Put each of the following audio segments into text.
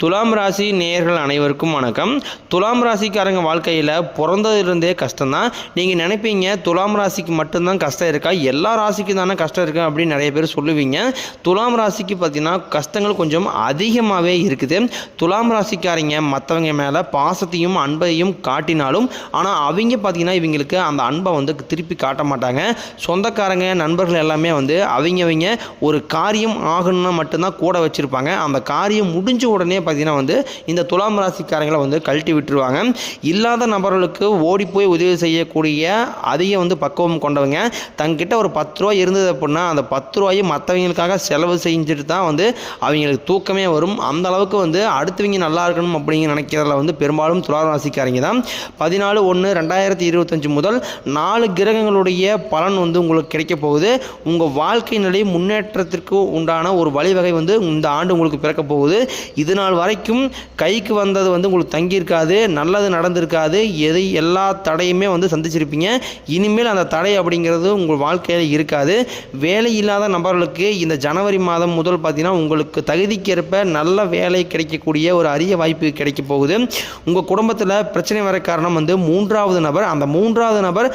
துலாம் ராசி நேயர்கள் அனைவருக்கும் வணக்கம். துலாம் ராசிக்காரங்க வாழ்க்கையில் பிறந்ததிலிருந்தே கஷ்டம்தான். நீங்கள் நினைப்பீங்க துலாம் ராசிக்கு மட்டும்தான் கஷ்டம் இருக்கா, எல்லா ராசிக்கும் தானே கஷ்டம் இருக்குது அப்படின்னு நிறைய பேர் சொல்லுவீங்க. துலாம் ராசிக்கு பார்த்தீங்கன்னா கஷ்டங்கள் கொஞ்சம் அதிகமாகவே இருக்குது. துலாம் ராசிக்காரங்க மற்றவங்க மேலே பாசத்தையும் அன்பையும் காட்டினாலும் ஆனால் அவங்க பார்த்தீங்கன்னா இவங்களுக்கு அந்த அன்பை வந்து திருப்பி காட்ட மாட்டாங்க. சொந்தக்காரங்க நண்பர்கள் எல்லாமே வந்து அவங்க ஒரு காரியம் ஆகணும்னா மட்டும்தான் கூட வச்சுருப்பாங்க. அந்த காரியம் முடிஞ்ச உடனே பார்த்தீங்கன்னா வந்து இந்த துலாம் ராசிக்காரங்களை வந்து கழட்டி விட்டுருவாங்க. இல்லாத நபர்களுக்கு ஓடி போய் உதவி செய்யக்கூடிய அதிக வந்து பக்குவம் கொண்டவங்க. தங்கிட்ட ஒரு 10 ரூபா இருந்தது அப்படின்னா அந்த 10 ரூபாயை மற்றவங்களுக்காக செலவு செஞ்சுட்டு தான் வந்து அவங்களுக்கு தூக்கமே வரும். அந்த அளவுக்கு வந்து அடுத்தவங்க நல்லா இருக்கணும் அப்படிங்கிற நினைக்கிறதுல வந்து பெரும்பாலும் துலாம் ராசிக்காரங்க தான். 14/1/2025 முதல் 4 கிரகங்களுடைய பலன் வந்து உங்களுக்கு கிடைக்க போகுது. உங்கள் வாழ்க்கை நிலை முன்னேற்றத்திற்கு உண்டான ஒரு வழிவகை வந்து இந்த ஆண்டு உங்களுக்கு பிறக்க போகுது. இது நாள் வரைக்கும் கைக்கு வந்தது வந்து உங்களுக்கு தங்கியிருக்காது, நல்லது நடந்திருக்காது, எல்லா தடையுமே வந்து சந்திச்சிருப்பீங்க. இனிமேல் அந்த தடை அப்படிங்கிறது உங்கள் வாழ்க்கையில் இருக்காது. வேலை இல்லாத நபர்களுக்கு இந்த ஜனவரி மாதம் முதல் பார்த்தீங்கன்னா உங்களுக்கு தகுதிக்கேற்ப நல்ல வேலை கிடைக்கக்கூடிய ஒரு அரிய வாய்ப்பு கிடைக்க போகுது. உங்கள் குடும்பத்தில் பிரச்சனை வர காரணம் வந்து 3வது நபர். அந்த 3வது நபர்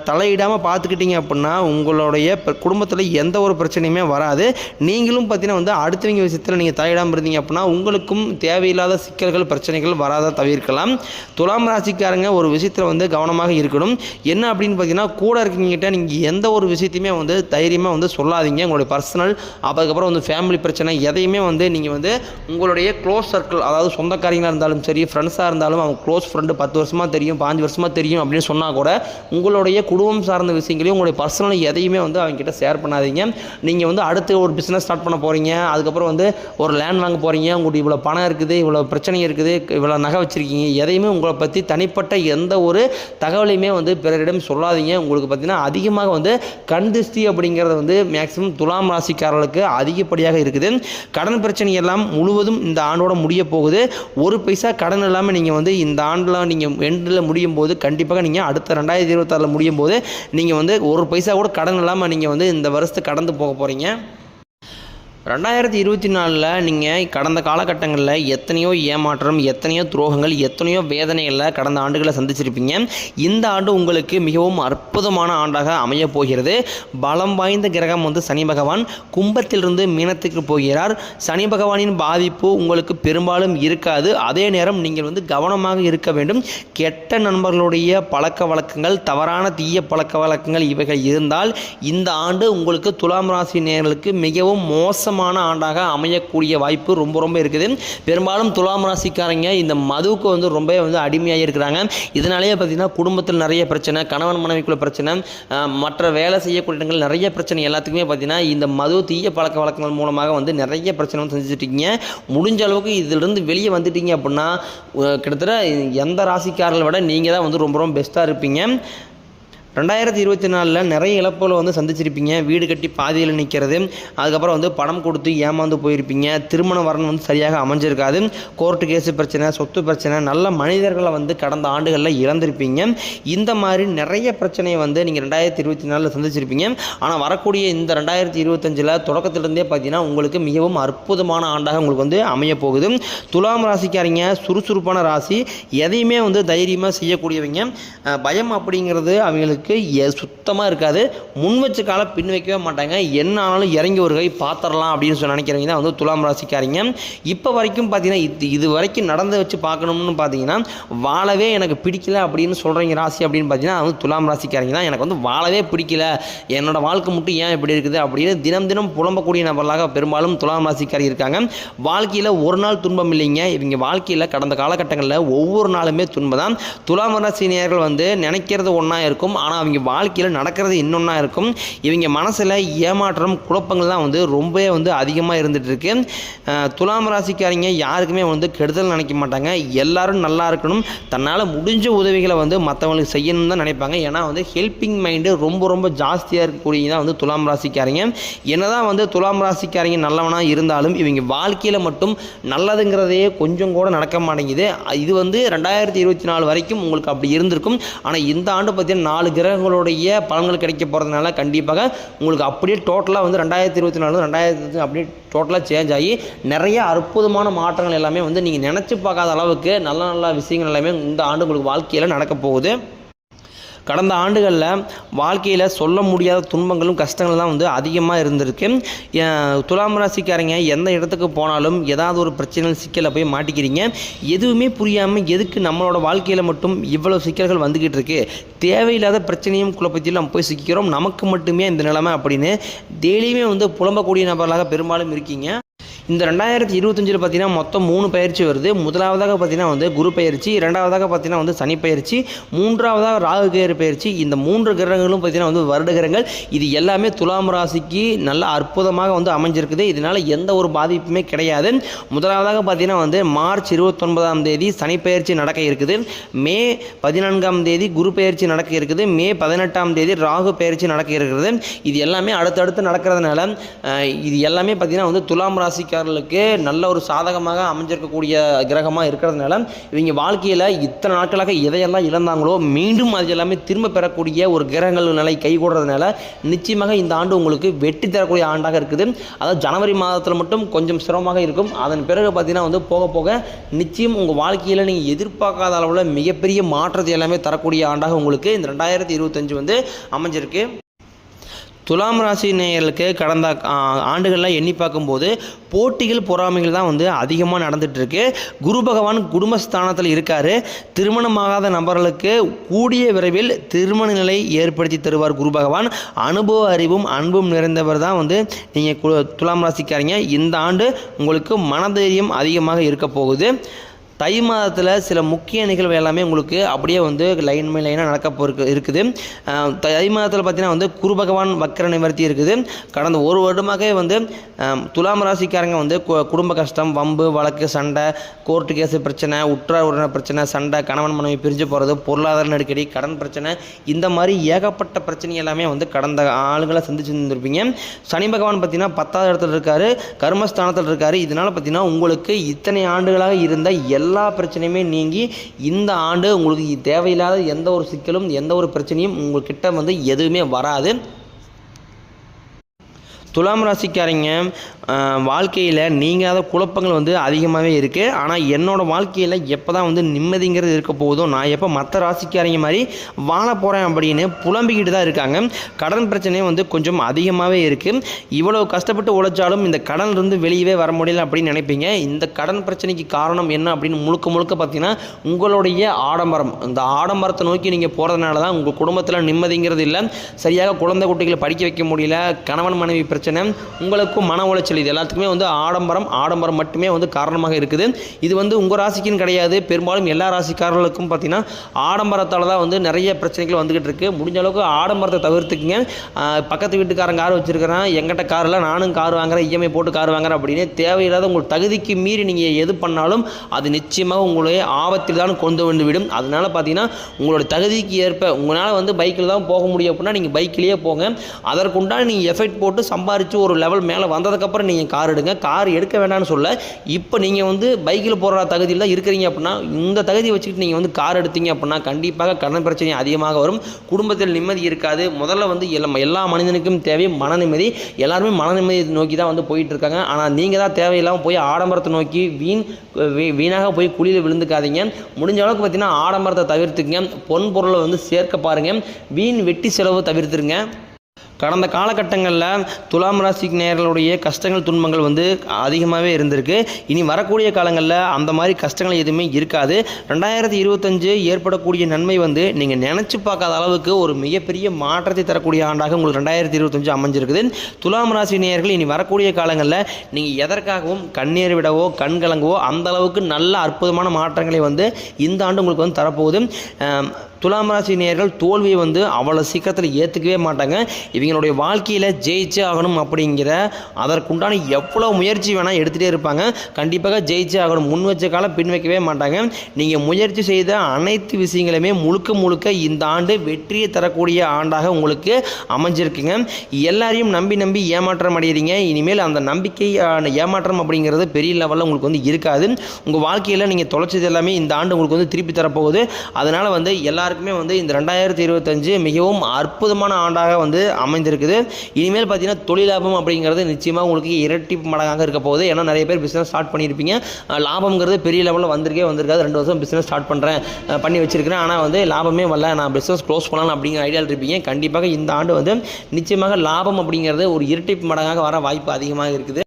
தலையிடாமல் பார்த்துக்கிட்டீங்க அப்படின்னா உங்களுடைய குடும்பத்தில் எந்த ஒரு பிரச்சனையுமே வராது. நீங்களும் பார்த்தீங்கன்னா வந்து அடுத்தவங்க விஷயத்தில் நீங்கள் தலையிடாமல் இருந்தீங்க அப்படின்னா உங்களுக்கும் தேவையில்லாத சிக்கல்கள் பிரச்சனைகள் வராத தவிர்க்கலாம். துலாம் ராசிக்காரங்க ஒரு விஷயத்தில் வந்து கவனமாக இருக்கணும். என்ன அப்படின்னு பார்த்தீங்கன்னா கூட இருக்கீங்கிட்ட நீங்கள் எந்த ஒரு விஷயத்தையுமே வந்து தைரியமாக வந்து சொல்லாதீங்க. உங்களுடைய பர்சனல் அதுக்கப்புறம் வந்து ஃபேமிலி பிரச்சனை எதையுமே வந்து நீங்கள் வந்து உங்களுடைய க்ளோஸ் சர்க்கிள், அதாவது சொந்தக்காரங்களாக இருந்தாலும் சரி, ஃப்ரெண்ட்ஸாக இருந்தாலும் அவங்க க்ளோஸ் ஃப்ரெண்டு 10 வருஷமாக தெரியும், 5 வருஷமாக தெரியும் அப்படின்னு சொன்னால் கூட உங்களுடைய குடும்பம் சார்ந்த விஷயங்களையும் உங்களுடைய பர்சனல் எதையுமே வந்து அவங்ககிட்ட ஷேர் பண்ணாதீங்க. நீங்கள் வந்து அடுத்து ஒரு பிஸ்னஸ் ஸ்டார்ட் பண்ண போகிறீங்க, அதுக்கப்புறம் வந்து ஒரு லேண்ட் வாங்க போகிறீங்க, உங்களுக்கு இவ்வளோ பணம் இருக்குது, இவ்வளோ பிரச்சனை இருக்குது, இவ்வளோ நகை வச்சுருக்கீங்க, எதையுமே உங்களை பற்றி தனிப்பட்ட எந்த ஒரு தகவலையுமே வந்து பிறரிடம் சொல்லாதீங்க. உங்களுக்கு பார்த்தீங்கன்னா அதிகமாக வந்து கண் திருஷ்டி அப்படிங்கிறது வந்து மேக்ஸிமம் துலாம் ராசிக்காரர்களுக்கு அதிகப்படியாக இருக்குது. கடன் பிரச்சனை எல்லாம் முழுவதும் இந்த ஆண்டோட முடிய போகுது. ஒரு பைசா கடன் இல்லாமல் நீங்கள் வந்து இந்த ஆண்டில் நீங்கள் எண்டில் முடியும் போது கண்டிப்பாக நீங்கள் அடுத்த 2026 முடியும் போது நீங்கள் வந்து ஒரு பைசா கூட கடன் இல்லாமல் நீங்கள் வந்து இந்த வருஷத்தை கடந்து போக போகிறீங்க. 2024 நீங்கள் கடந்த காலகட்டங்களில் எத்தனையோ ஏமாற்றம், எத்தனையோ துரோகங்கள், எத்தனையோ வேதனைகளில் கடந்த ஆண்டுகளை சந்திச்சிருப்பீங்க. இந்த ஆண்டு உங்களுக்கு மிகவும் அற்புதமான ஆண்டாக அமையப் போகிறது. பலம் வாய்ந்த கிரகம் வந்து சனி பகவான் கும்பத்திலிருந்து மீனத்துக்கு போகிறார். சனி பகவானின் பாதிப்பு உங்களுக்கு பெரும்பாலும் இருக்காது. அதே நேரம் நீங்கள் வந்து கவனமாக இருக்க வேண்டும். கெட்ட நண்பர்களுடைய பழக்க வழக்கங்கள், தவறான தீய பழக்க வழக்கங்கள் இவைகள் இருந்தால் இந்த ஆண்டு உங்களுக்கு துலாம் ராசி நேயர்களுக்கு மிகவும் மோசமான ஆண்டாக அமையக்கூடிய வாய்ப்பு ரொம்ப இருக்குது. பெரும்பாலும் துலாம் ராசிக்காரங்க இந்த மதுவுக்கு வந்து ரொம்ப வந்து அடிமையாக இருக்கிறாங்க. இதனாலேயே பார்த்தீங்கன்னா குடும்பத்தில் நிறைய பிரச்சனை, கணவன் மனைவிக்குள்ள பிரச்சனை, மற்ற வேலை செய்யக்கூடிய இடங்கள் நிறைய பிரச்சனை எல்லாத்துக்குமே பார்த்தீங்கன்னா இந்த மது தீய பழக்க வழக்கங்கள் மூலமாக வந்து நிறைய பிரச்சனை வந்து செஞ்சுட்டீங்க. முடிஞ்ச அளவுக்கு இதிலிருந்து வெளியே வந்துட்டீங்க அப்படின்னா கிட்டத்தட்ட எந்த ராசிக்காரர்களை விட நீங்கள் தான் வந்து ரொம்ப பெஸ்ட்டாக இருப்பீங்க. 2024 நிறைய இழப்புகளை வந்து சந்திச்சிருப்பீங்க. வீடு கட்டி பாதியில் நிற்கிறது, அதுக்கப்புறம் வந்து பணம் கொடுத்து ஏமாந்து போயிருப்பீங்க. திருமண வரன் வந்து சரியாக அமைஞ்சிருக்காது. கோர்ட்டு கேஸு பிரச்சனை, சொத்து பிரச்சனை, நல்ல மனிதர்களை வந்து கடந்த ஆண்டுகளில் இழந்திருப்பீங்க. இந்த மாதிரி நிறைய பிரச்சனையை வந்து நீங்கள் 2024 சந்திச்சிருப்பீங்க. ஆனால் வரக்கூடிய இந்த 2025 தொடக்கத்திலிருந்தே பார்த்தீங்கன்னா உங்களுக்கு மிகவும் அற்புதமான ஆண்டாக உங்களுக்கு வந்து அமைய போகுது. துலாம் ராசிக்காரங்க சுறுசுறுப்பான ராசி, எதையுமே வந்து தைரியமாக செய்யக்கூடியவங்க. பயம் அப்படிங்கிறது அவங்களுக்கு சுத்தமாக இருக்காது. முன் வச்ச கால பின் வைக்கவே மாட்டாங்க. என்ன ஆனாலும் இறங்கி ஒரு கை பார்த்துடலாம் அப்படின்னு நினைக்கிறவங்க தான் வந்து துலாம் ராசிக்காரங்க. இப்போ வரைக்கும் பார்த்தீங்கன்னா இது வரைக்கும் நடந்து வச்சு பார்க்கணும்னு பார்த்தீங்கன்னா வாழவே எனக்கு பிடிக்கல அப்படின்னு சொல்கிறீங்க ராசி அப்படின்னு பார்த்தீங்கன்னா வந்து துலாம் ராசிக்காரங்க தான். எனக்கு வந்து வாழவே பிடிக்கல, என்னோட வாழ்க்கை மட்டும் ஏன் இப்படி இருக்குது அப்படின்னு தினம் புலம்பக்கூடிய நபர்களாக பெரும்பாலும் துலாம் ராசிக்காரி இருக்காங்க. வாழ்க்கையில் ஒரு நாள் துன்பம் இல்லைங்க. இவங்க வாழ்க்கையில் கடந்த காலகட்டங்களில் ஒவ்வொரு நாளுமே துன்பம் தான். துலாம் ராசி நேயர்கள் வந்து நினைக்கிறது ஒன்றா இருக்கும், ஆனால் அவங்க வாழ்க்கையில் நடக்கிறது இன்னொன்றா இருக்கும். இவங்க மனசில் ஏமாற்றம், குழப்பங்கள் தான் வந்து ரொம்பவே வந்து அதிகமாக இருந்துகிட்டு இருக்கு. துலாம் ராசிக்காரங்க யாருக்குமே வந்து கெடுதல் நினைக்க மாட்டாங்க. எல்லாரும் நல்லா இருக்கணும், தன்னால் முடிஞ்ச உதவிகளை வந்து மற்றவங்களுக்கு செய்யணும்னு தான் நினைப்பாங்க. ஏன்னா வந்து ஹெல்பிங் மைண்டு ரொம்ப ஜாஸ்தியாக இருக்கக்கூடியதான் வந்து துலாம் ராசிக்காரங்க. என்னதான் வந்து துலாம் ராசிக்காரங்க நல்லவனாக இருந்தாலும் இவங்க வாழ்க்கையில் மட்டும் நல்லதுங்கிறதே கொஞ்சம் கூட நடக்க மாட்டேங்குது. இது வந்து 2024 வரைக்கும் உங்களுக்கு அப்படி இருந்திருக்கும். ஆனால் இந்த ஆண்டு பார்த்தீங்கன்னா 4 கிரகங்களுடைய பலன்கள் கிடைக்க போகிறதுனால கண்டிப்பாக உங்களுக்கு அப்படியே டோட்டலாக வந்து 2024 2025 அப்படியே டோட்டலாக சேஞ்ச் ஆகி நிறைய அற்புதமான மாற்றங்கள் எல்லாமே வந்து நீங்கள் நினச்சி பார்க்காத அளவுக்கு நல்ல நல்ல விஷயங்கள் எல்லாமே இந்த ஆண்டு உங்களுக்கு வாழ்க்கையில் நடக்க போகுது. கடந்த ஆண்டுகளில் வாழ்க்கையில் சொல்ல முடியாத துன்பங்களும் கஷ்டங்கள் தான் வந்து அதிகமாக இருந்திருக்கு. துலாம் ராசிக்காரங்க எந்த இடத்துக்கு போனாலும் ஏதாவது ஒரு பிரச்சனைகள் சிக்கலை போய் மாட்டிக்கிறீங்க. எதுவுமே புரியாமல் எதுக்கு நம்மளோட வாழ்க்கையில் மட்டும் இவ்வளோ சிக்கல்கள் வந்துக்கிட்டு இருக்கு, தேவையில்லாத பிரச்சனையும் குழப்பத்தில் நம்ம போய் சிக்கிறோம், நமக்கு மட்டுமே இந்த நிலைமை அப்படின்னு டெய்லியுமே வந்து புலம்பக்கூடிய நபர்களாக பெரும்பாலும் இருக்கீங்க. இந்த 2025 பார்த்தீங்கன்னா மொத்தம் 3 பயிற்சி வருது. முதலாவதாக பார்த்தீங்கன்னா வந்து குரு பயிற்சி, இரண்டாவதாக பார்த்தீங்கன்னா வந்து சனி பயிற்சி, மூன்றாவதாக ராகு கேது பயிற்சி. இந்த 3 கிரகங்களும் பார்த்தீங்கன்னா வந்து வருட கிரகங்கள். இது எல்லாமே துலாம் ராசிக்கு நல்ல அற்புதமாக வந்து அமைஞ்சிருக்குது. இதனால் எந்த ஒரு பாதிப்புமே கிடையாது. முதலாவதாக பார்த்தீங்கன்னா வந்து மார்ச் 29ஆம் தேதி சனி பயிற்சி நடக்க இருக்குது. மே 14ஆம் தேதி குரு பயிற்சி நடக்க இருக்குது. மே 18ஆம் தேதி ராகு பயிற்சி நடக்க இருக்கிறது. இது எல்லாமே அடுத்தடுத்து நடக்கிறதுனால இது எல்லாமே பார்த்தீங்கன்னா வந்து துலாம் ராசிக்கு நல்ல ஒரு சாதகமாக அமைஞ்சிருக்கக்கூடிய கிரகமாக இருக்கிறதுனால இவங்க வாழ்க்கையில் இத்தனை நாட்களாக எதையெல்லாம் இழந்தாங்களோ மீண்டும் அது எல்லாமே திரும்ப பெறக்கூடிய ஒரு கிரகங்கள் நிலை கைகூடுறதுனால நிச்சயமாக இந்த ஆண்டு உங்களுக்கு வெற்றி தரக்கூடிய ஆண்டாக இருக்குது. அதாவது ஜனவரி மாதத்தில் மட்டும் கொஞ்சம் சிரமமாக இருக்கும். அதன் பிறகு பார்த்தீங்கன்னா வந்து போக போக நிச்சயம் உங்கள் வாழ்க்கையில் நீங்கள் எதிர்பார்க்காத அளவில் மிகப்பெரிய மாற்றத்தை எல்லாமே தரக்கூடிய ஆண்டாக உங்களுக்கு இந்த 2025 வந்து அமைஞ்சிருக்கு. துலாம் ராசி நேயர்களுக்கு கடந்த ஆண்டுகளில் எண்ணி பார்க்கும்போது போட்டிகள் பொறாமைகள் தான் வந்து அதிகமாக நடந்துகிட்ருக்கு. குரு பகவான் குடும்பஸ்தானத்தில் இருக்கார். திருமணமாகாத நபர்களுக்கு கூடிய விரைவில் திருமண நிலை ஏற்படுத்தி தருவார் குரு பகவான். அனுபவ அறிவும் அன்பும் நிறைந்தவர் தான் வந்து நீங்கள் துலாம் ராசிக்காரங்க. இந்த ஆண்டு உங்களுக்கு மனதைரியம் அதிகமாக இருக்க போகுது. தை மாதத்தில் சில முக்கிய நிகழ்வு எல்லாமே உங்களுக்கு அப்படியே வந்து லைனாக நடக்க இருக்குது. தை மாதத்தில் பார்த்தீங்கன்னா வந்து குரு பகவான் வக்கர நிவர்த்தி இருக்குது. கடந்த ஒரு வருடமாகவே வந்து துலாம் ராசிக்காரங்க வந்து குடும்ப கஷ்டம், வம்பு வழக்கு, சண்டை, கோர்ட்டு கேஸு பிரச்சனை, உற்றார் உறவினர் பிரச்சனை, சண்டை, கணவன் மனைவி பிரிஞ்சு போகிறது, பொருளாதார நெருக்கடி, கடன் பிரச்சனை, இந்த மாதிரி ஏகப்பட்ட பிரச்சனை எல்லாமே வந்து கடந்த ஆளுகளை சந்திச்சு இருந்திருப்பீங்க. சனி பகவான் பார்த்தீங்கன்னா 10ஆவது இடத்துல இருக்கார், கர்மஸ்தானத்தில் இருக்கார். இதனால் பார்த்தீங்கன்னா உங்களுக்கு இத்தனை ஆண்டுகளாக இருந்த எல்லா பிரச்சனையுமே நீங்கி இந்த ஆண்டு உங்களுக்கு தேவையில்லாத எந்த ஒரு சிக்கலும் எந்த ஒரு பிரச்சனையும் உங்கள்கிட்ட வந்து எதுவுமே வராது. துலாம் ராசிக்காரங்க வாழ்க்கையில் நீங்காத குழப்பங்கள் வந்து அதிகமாகவே இருக்குது. ஆனால் என்னோடய வாழ்க்கையில் எப்போ தான் வந்து நிம்மதிங்கிறது இருக்க போகுதோ, நான் எப்போ மற்ற ராசிக்காரங்க மாதிரி வாழ போகிறேன் அப்படின்னு புலம்பிக்கிட்டு தான் இருக்காங்க. கடன் பிரச்சனையும் வந்து கொஞ்சம் அதிகமாகவே இருக்குது. இவ்வளோ கஷ்டப்பட்டு உழைச்சாலும் இந்த கடனிலிருந்து வெளியவே வர முடியல அப்படின்னு நினைப்பீங்க. இந்த கடன் பிரச்சனைக்கு காரணம் என்ன அப்படின்னு முழுக்க முழுக்க பார்த்தீங்கன்னா உங்களுடைய ஆடம்பரம். இந்த ஆடம்பரத்தை நோக்கி நீங்கள் போகிறதுனால தான் உங்கள் குடும்பத்தில் நிம்மதிங்கிறது இல்லை. சரியாக குழந்தை குட்டிகளை படிக்க வைக்க முடியல, கணவன் மனைவி பிரச்சனை, உங்களுக்கும் மன உளைச்சல், இது எல்லாத்துக்குமே வந்து ஆடம்பரம் மட்டுமே வந்து காரணமாக இருக்குது. இது வந்து உங்கள் ராசிக்குன்னு கிடையாது, பெரும்பாலும் எல்லா ராசிக்காரர்களுக்கும் பார்த்தீங்கன்னா ஆடம்பரத்தால் தான் வந்து நிறைய பிரச்சனைகள் வந்துகிட்டு இருக்கு. முடிஞ்ச அளவுக்கு ஆடம்பரத்தை தவிர்த்துக்குங்க. பக்கத்து வீட்டுக்காரன் கார் வச்சிருக்கிறேன், எங்கிட்ட கார் இல்லை, நானும் கார் வாங்குறேன், இஎம்ஐ போட்டு கார் வாங்குறேன் அப்படின்னு தேவையில்லாத உங்கள் தகுதிக்கு மீறி நீங்கள் எது பண்ணாலும் அது நிச்சயமாக உங்களுடைய ஆபத்தில் தான் கொண்டு வந்து விடும். அதனால பார்த்தீங்கன்னா உங்களோட தகுதிக்கு ஏற்ப உங்களால் வந்து பைக்கில் தான் போக முடியும் அப்படின்னா நீங்கள் பைக்கிலேயே போங்க. அதற்குண்டான நீங்கள் எஃபெக்ட் போட்டு சம்பாரித்து ஒரு லெவல் மேலே வந்ததுக்கப்புறம் நீங்கள் கார் எடுங்க. கார் எடுக்க வேண்டாம்னு சொல்ல, இப்போ நீங்கள் வந்து பைக்கில் போகிற தகுதியில் தான் இருக்கிறீங்க அப்படின்னா இந்த தகுதியை வச்சுக்கிட்டு நீங்கள் வந்து கார் எடுத்தீங்க அப்படின்னா கண்டிப்பாக கடன் பிரச்சனை அதிகமாக வரும். குடும்பத்தில் நிம்மதி இருக்காது. முதல்ல வந்து எல்லா மனிதனுக்கும் தேவை மன நிம்மதி. எல்லாருமே மன நிம்மதி நோக்கி தான் வந்து போயிட்டு இருக்காங்க. ஆனால் நீங்கள் தான் தேவையில்லாமல் போய் ஆடம்பரத்தை நோக்கி வீணாக போய் குழியில் விழுந்துக்காதீங்க. முடிஞ்ச அளவுக்கு பார்த்தீங்கன்னா ஆடம்பரத்தை தவிர்த்துக்குங்க. பொன் பொருளை வந்து சேர்க்க பாருங்கள். வீண் வெட்டி செலவு தவிர்த்துருங்க. கடந்த காலகட்டங்களில் துலாம் ராசி நேயர்களுடைய கஷ்டங்கள் துன்பங்கள் வந்து அதிகமாகவே இருந்திருக்கு. இனி வரக்கூடிய காலங்களில் அந்த மாதிரி கஷ்டங்கள் எதுவுமே இருக்காது. 2025 ஏற்படக்கூடிய நன்மை வந்து நீங்கள் நினச்சி பார்க்காத அளவுக்கு ஒரு மிகப்பெரிய மாற்றத்தை தரக்கூடிய ஆண்டாக உங்களுக்கு 2025 அமைஞ்சிருக்குது. துலாம் ராசி நேயர்கள் இனி வரக்கூடிய காலங்களில் நீங்கள் எதற்காகவும் கண்ணீர் விடவோ கண் கலங்கவோ அந்த அளவுக்கு நல்ல அற்புதமான மாற்றங்களை வந்து இந்த ஆண்டு உங்களுக்கு வந்து தரப்போகுது. துலாம் ராசி நேயர்கள் தோல்வியை வந்து அவ்வளோ சீக்கிரத்தில் ஏற்றுக்கவே மாட்டாங்க. இவங்களுடைய வாழ்க்கையில் ஜெயிச்சே ஆகணும் அப்படிங்கிற அதற்குண்டான எவ்வளோ முயற்சி வேணால் எடுத்துகிட்டே இருப்பாங்க. கண்டிப்பாக ஜெயிச்சே ஆகணும், முன் வச்ச காலம் பின் வைக்கவே மாட்டாங்க. நீங்கள் முயற்சி செய்த அனைத்து விஷயங்களுமே முழுக்க இந்த ஆண்டு வெற்றியை தரக்கூடிய ஆண்டாக உங்களுக்கு அமைஞ்சிருக்குங்க. எல்லாரையும் நம்பி ஏமாற்றம் அடைகிறீங்க. இனிமேல் அந்த நம்பிக்கை ஏமாற்றம் அப்படிங்கிறது பெரிய லெவலில் உங்களுக்கு வந்து இருக்காது. உங்கள் வாழ்க்கையில் நீங்கள் தொலைச்சது எல்லாமே இந்த ஆண்டு உங்களுக்கு வந்து திருப்பி தரப்போகுது. அதனால் வந்து எல்லாரும் எல்லாருக்குமே வந்து இந்த 2025 மிகவும் அற்புதமான ஆண்டாக வந்து அமைந்திருக்குது. இனிமேல் பார்த்தீங்கன்னா தொழில் லாபம் அப்படிங்கிறது நிச்சயமாக உங்களுக்கு இரட்டிப்பு மடங்காக இருக்க போகுது. ஏன்னா நிறைய பேர் பிஸ்னஸ் ஸ்டார்ட் பண்ணியிருப்பீங்க. லாபங்கிறது பெரிய லெவலில் வந்திருக்காது. 2 வருஷம் பிஸ்னஸ் ஸ்டார்ட் பண்ணுறேன் பண்ணி வச்சிருக்கிறேன், ஆனால் வந்து லாபமே வரல, நான் பிஸ்னஸ் க்ளோஸ் பண்ணலாம் அப்படிங்கிற ஐடியாவில் இருப்பீங்க. கண்டிப்பாக இந்த ஆண்டு வந்து நிச்சயமாக லாபம் அப்படிங்கிறது ஒரு இரட்டிப்பு மடங்காக வர வாய்ப்பு அதிகமாக இருக்குது.